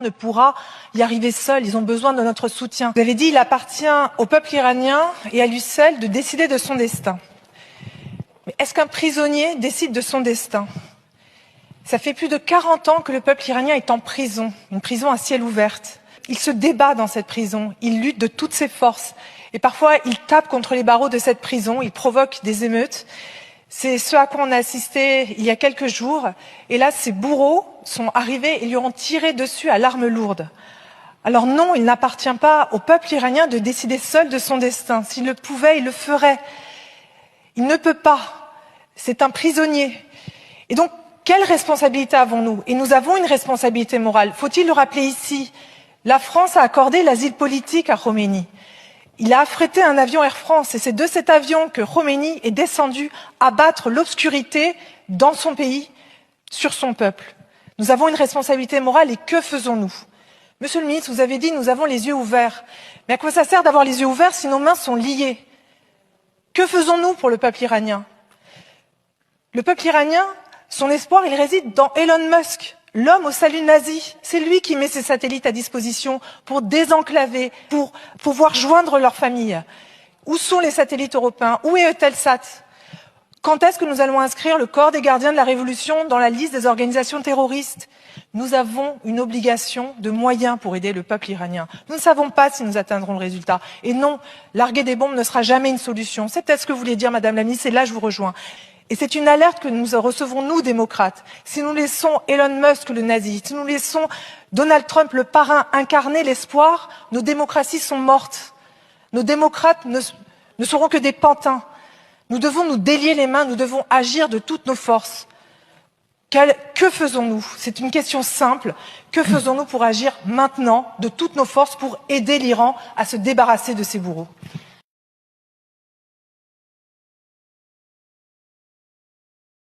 ne pourra y arriver seul, ils ont besoin de notre soutien. Vous avez dit, il appartient au peuple iranien et à lui seul de décider de son destin. Mais est-ce qu'un prisonnier décide de son destin? Ça fait plus de 40 ans que le peuple iranien est en prison, une prison à ciel ouvert. Il se débat dans cette prison, il lutte de toutes ses forces et parfois il tape contre les barreaux de cette prison, il provoque des émeutes. C'est ce à quoi on a assisté il y a quelques jours. Et là, ces bourreaux sont arrivés et lui ont tiré dessus à l'arme lourde. Alors non, il n'appartient pas au peuple iranien de décider seul de son destin. S'il le pouvait, il le ferait. Il ne peut pas. C'est un prisonnier. Et donc, quelle responsabilité avons-nous? Et nous avons une responsabilité morale. Faut-il le rappeler ici? La France a accordé l'asile politique à Khomeini. Il a affrété un avion Air France et c'est de cet avion que Khomeini est descendu abattre l'obscurité dans son pays, sur son peuple. Nous avons une responsabilité morale et que faisons-nous? Monsieur le ministre, vous avez dit nous avons les yeux ouverts. Mais à quoi ça sert d'avoir les yeux ouverts si nos mains sont liées? Que faisons-nous pour le peuple iranien? Le peuple iranien, son espoir, il réside dans Elon Musk. L'homme au salut nazi, c'est lui qui met ses satellites à disposition pour désenclaver, pour pouvoir joindre leurs familles. Où sont les satellites européens? Où est Eutelsat? Quand est-ce que nous allons inscrire le corps des gardiens de la Révolution dans la liste des organisations terroristes? Nous avons une obligation de moyens pour aider le peuple iranien. Nous ne savons pas si nous atteindrons le résultat. Et non, larguer des bombes ne sera jamais une solution. C'est peut-être ce que vous voulez dire, Madame la Ministre, et là je vous rejoins. Et c'est une alerte que nous recevons, nous, démocrates. Si nous laissons Elon Musk, le nazi, si nous laissons Donald Trump, le parrain, incarner l'espoir, nos démocraties sont mortes. Nos démocrates ne seront que des pantins. Nous devons nous délier les mains, nous devons agir de toutes nos forces. Que faisons-nous? C'est une question simple. Que faisons-nous pour agir maintenant de toutes nos forces pour aider l'Iran à se débarrasser de ses bourreaux?